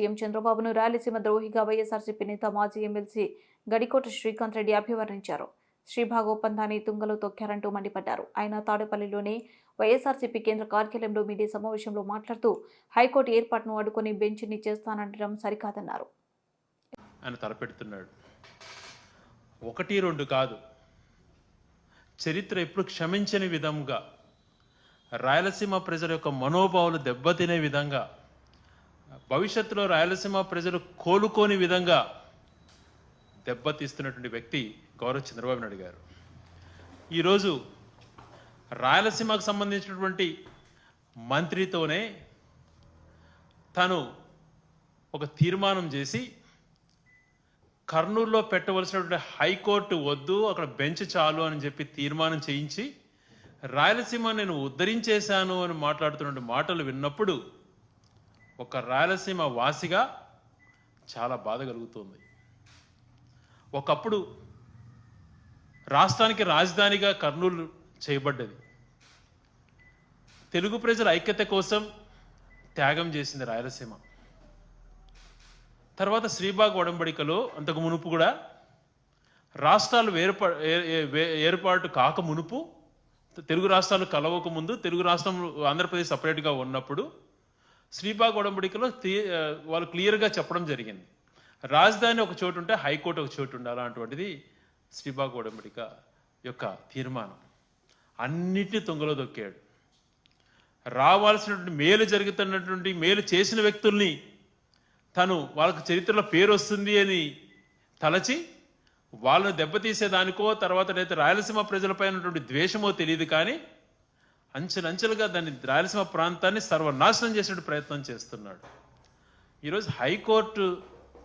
CM చంద్రబాబును రాయలసీమ ద్రోహిగా వైఎస్ఆర్సీపీ నేత మాజీ ఎమ్మెల్సీ గడికోట శ్రీకాంత్ రెడ్డి అభివర్ణించారు. శ్రీభాగ్ ఒప్పందాన్ని తుంగలో తొక్కారంటూ మండిపడ్డారు. ఆయన తాడేపల్లిలోని వైఎస్ఆర్సీపీ కేంద్ర కార్యాలయంలో మీడియా సమావేశంలో మాట్లాడుతూ హైకోర్టు ఏర్పాటును అడ్డుకుని బెంచ్ని చేస్తానంటడం సరికాదన్నారు. ఆయన తలపెడుతున్నాడు. 1-2 కాదు, చరిత్ర ఎప్పుడు క్షమించని విధంగా, రాయలసీమ ప్రజల యొక్క మనోభావాలు దెబ్బతినే విధంగా, భవిష్యత్తులో రాయలసీమ ప్రజలు కోలుకోని విధంగా దెబ్బతీస్తున్నటువంటి వ్యక్తి గౌరవ చంద్రబాబు నాయుడు గారు. ఈరోజు రాయలసీమకు సంబంధించినటువంటి మంత్రితోనే తను ఒక తీర్మానం చేసి కర్నూలులో పెట్టవలసినటువంటి హైకోర్టు వద్దు, అక్కడ బెంచ్ చాలు అని చెప్పి తీర్మానం చేయించి రాయలసీమ నేను ఉద్ధరించేశాను అని మాట్లాడుతున్న మాటలు విన్నప్పుడు ఒక రాయలసీమ వాసిగా చాలా బాధ కలుగుతుంది. ఒకప్పుడు రాష్ట్రానికి రాజధానిగా కర్నూలు చేయబడ్డది. తెలుగు ప్రజల ఐక్యత కోసం త్యాగం చేసింది రాయలసీమ. తర్వాత శ్రీభాగ్ ఒడంబడికలో అంతకు మునుపు కూడా రాష్ట్రాలు ఏర్పాటు కాక మునుపు, తెలుగు రాష్ట్రాలు కలవక ముందు, తెలుగు రాష్ట్రం ఆంధ్రప్రదేశ్ సపరేట్గా ఉన్నప్పుడు శ్రీభాగ్ ఒడంబడికలో వాళ్ళు క్లియర్గా చెప్పడం జరిగింది. రాజధాని ఒక చోటు ఉంటే హైకోర్టు ఒక చోటు ఉండాలి. అలాంటిది శ్రీభాగ్ ఒడంబడిక యొక్క తీర్మానం. అన్నిటినీ తుంగలో దొక్కాడు. రావాల్సినటువంటి మేలు జరుగుతున్నటువంటి మేలు చేసిన వ్యక్తుల్ని తను వాళ్ళకు చరిత్రలో పేరు వస్తుంది అని తలచి వాళ్ళను దెబ్బతీసేదానికో, తర్వాత అయితే రాయలసీమ ప్రజలపై ఉన్నటువంటి ద్వేషమో తెలియదు, కానీ అంచెలంచెలుగా దాన్ని రాయలసీమ ప్రాంతాన్ని సర్వనాశనం చేసే ప్రయత్నం చేస్తున్నాడు. ఈరోజు హైకోర్టు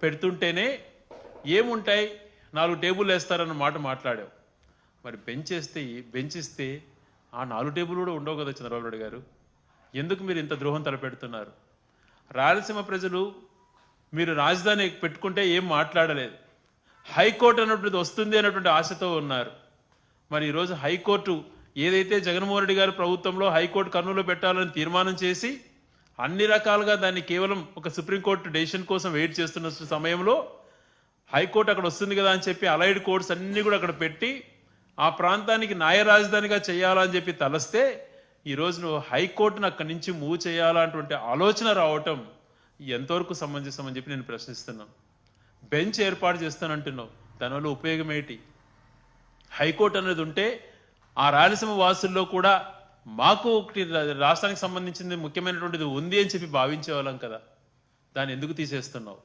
పెడుతుంటేనే ఏముంటాయి, 4 టేబుల్ వేస్తారన్న మాట మాట్లాడావు. మరి బెంచ్ ఇస్తే ఆ 4 టేబుల్ కూడా ఉండవు కదా చంద్రబాబు నాయుడు గారు. ఎందుకు మీరు ఇంత ద్రోహం తలపెడుతున్నారు? రాయలసీమ ప్రజలు మీరు రాజధాని పెట్టుకుంటే ఏం మాట్లాడలేదు, హైకోర్టు అన్నటువంటిది వస్తుంది అన్నటువంటి ఆశతో ఉన్నారు. మరి ఈరోజు హైకోర్టు ఏదైతే జగన్మోహన్ రెడ్డి గారి ప్రభుత్వంలో హైకోర్టు కర్నూలులో పెట్టాలని తీర్మానం చేసి అన్ని రకాలుగా దాన్ని కేవలం ఒక సుప్రీంకోర్టు డెసిషన్ కోసం వెయిట్ చేస్తున్న సమయంలో హైకోర్టు అక్కడ వస్తుంది కదా అని చెప్పి అలైడ్ కోర్ట్స్ అన్నీ కూడా అక్కడ పెట్టి ఆ ప్రాంతానికి న్యాయ రాజధానిగా చేయాలని చెప్పి తలస్తే ఈరోజు నువ్వు హైకోర్టును అక్కడి నుంచి మూవ్ చేయాలన్నటువంటి ఆలోచన రావటం ఎంతవరకు సమంజసం అని చెప్పి నేను ప్రశ్నిస్తున్నాను. బెంచ్ ఏర్పాటు చేస్తానంటున్నావు, దానివల్ల ఉపయోగం ఏంటి? హైకోర్టు అనేది ఉంటే ఆ రాయలసీమ వాసుల్లో కూడా మాకు ఒకటి రాష్ట్రానికి సంబంధించింది ముఖ్యమైనటువంటిది ఉంది అని చెప్పి భావించేవాళ్ళం కదా. దాన్ని ఎందుకు తీసేస్తున్నావు?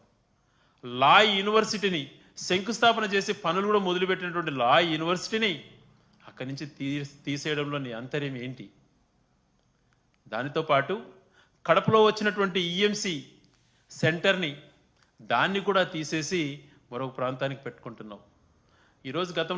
లా యూనివర్సిటీని శంకుస్థాపన చేసి పనులు కూడా మొదలుపెట్టినటువంటి లా యూనివర్సిటీని అక్కడి నుంచి తీసేయడంలో నీ అంతర్యం ఏంటి? దానితో పాటు కడపలో వచ్చినటువంటి ఈఎంసీ సెంటర్ని దాన్ని కూడా తీసేసి మరొక ప్రాంతానికి పెట్టుకుంటున్నావు. ఈరోజు గతంలో